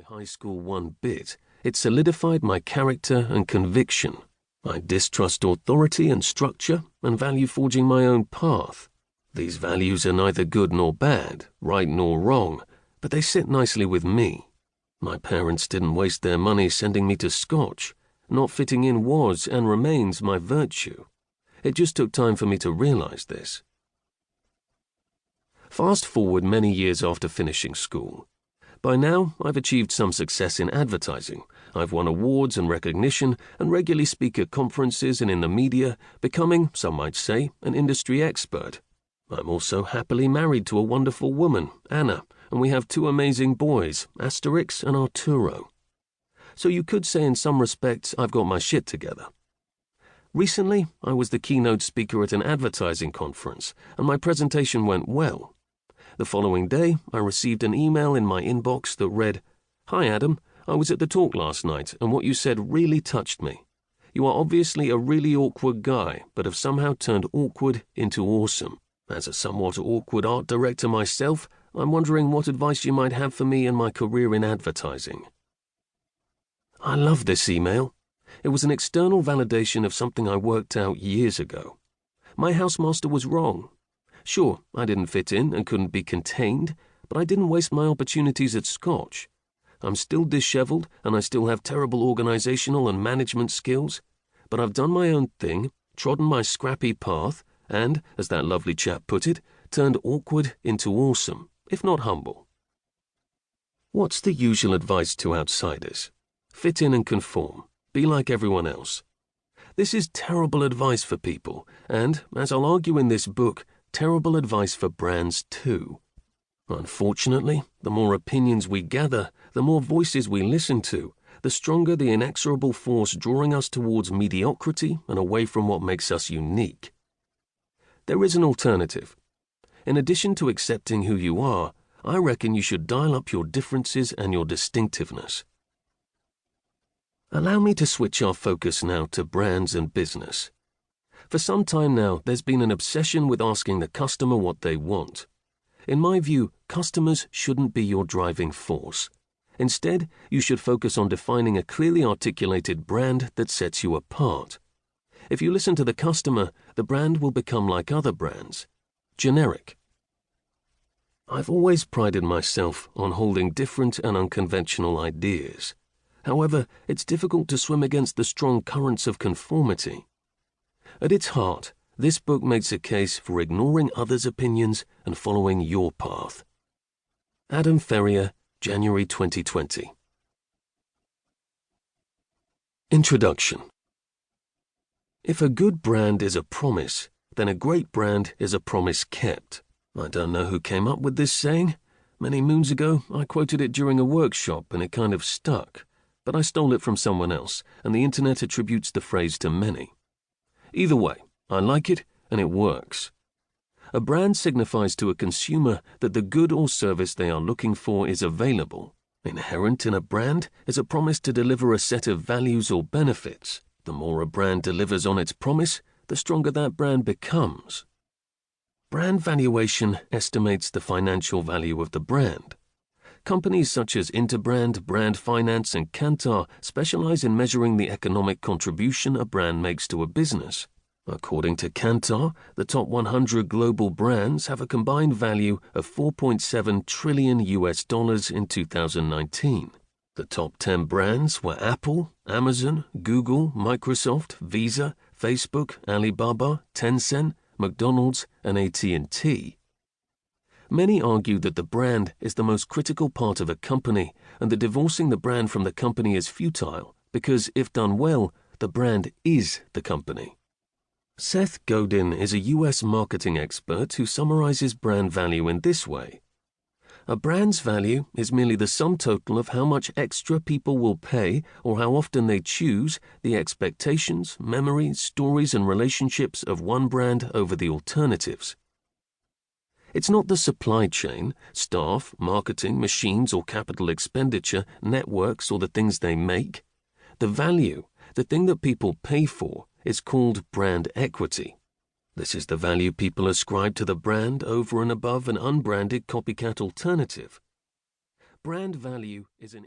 high school one bit. It solidified my character and conviction. I distrust authority and structure and value forging my own path. These values are neither good nor bad, right nor wrong, but they sit nicely with me. My parents didn't waste their money sending me to Scotch. Not fitting in was and remains my virtue. It just took time for me to realize this. Fast forward many years after finishing school. By now, I've achieved some success in advertising. I've won awards and recognition and regularly speak at conferences and in the media, becoming, some might say, an industry expert. I'm also happily married to a wonderful woman, Anna, and we have two amazing boys, Asterix and Arturo. So you could say in some respects I've got my shit together. Recently, I was the keynote speaker at an advertising conference, and my presentation went well. The following day, I received an email in my inbox that read, "Hi Adam, I was at the talk last night and what you said really touched me. You are obviously a really awkward guy, but have somehow turned awkward into awesome. As a somewhat awkward art director myself, I'm wondering what advice you might have for me in my career in advertising." I love this email. It was an external validation of something I worked out years ago. My housemaster was wrong. Sure, I didn't fit in and couldn't be contained, but I didn't waste my opportunities at Scotch. I'm still disheveled and I still have terrible organizational and management skills, but I've done my own thing, trodden my scrappy path, and, as that lovely chap put it, turned awkward into awesome, if not humble. What's the usual advice to outsiders? Fit in and conform. Be like everyone else. This is terrible advice for people, and, as I'll argue in this book, terrible advice for brands too. Unfortunately, the more opinions we gather, the more voices we listen to, the stronger the inexorable force drawing us towards mediocrity and away from what makes us unique. There is an alternative. In addition to accepting who you are, I reckon you should dial up your differences and your distinctiveness. Allow me to switch our focus now to brands and business. For some time now, there's been an obsession with asking the customer what they want. In my view, customers shouldn't be your driving force. Instead, you should focus on defining a clearly articulated brand that sets you apart. If you listen to the customer, the brand will become like other brands, generic. I've always prided myself on holding different and unconventional ideas. However, it's difficult to swim against the strong currents of conformity. At its heart, this book makes a case for ignoring others' opinions and following your path. Adam Ferrier, January 2020. Introduction. If a good brand is a promise, then a great brand is a promise kept. I don't know who came up with this saying. Many moons ago, I quoted it during a workshop and it kind of stuck. But I stole it from someone else, and the internet attributes the phrase to many. Either way, I like it, and it works. A brand signifies to a consumer that the good or service they are looking for is available. Inherent in a brand is a promise to deliver a set of values or benefits. The more a brand delivers on its promise, the stronger that brand becomes. Brand valuation estimates the financial value of the brand. Companies such as Interbrand, Brand Finance, and Kantar specialize in measuring the economic contribution a brand makes to a business. According to Kantar, the top 100 global brands have a combined value of $4.7 trillion in 2019. The top 10 brands were Apple, Amazon, Google, Microsoft, Visa, Facebook, Alibaba, Tencent, McDonald's, and AT&T. Many argue that the brand is the most critical part of a company and that divorcing the brand from the company is futile because, if done well, the brand is the company. Seth Godin is a U.S. marketing expert who summarizes brand value in this way. A brand's value is merely the sum total of how much extra people will pay or how often they choose the expectations, memories, stories, and relationships of one brand over the alternatives. It's not the supply chain, staff, marketing, machines, or capital expenditure, networks, or the things they make. The value, the thing that people pay for, is called brand equity. This is the value people ascribe to the brand over and above an unbranded copycat alternative. Brand value is an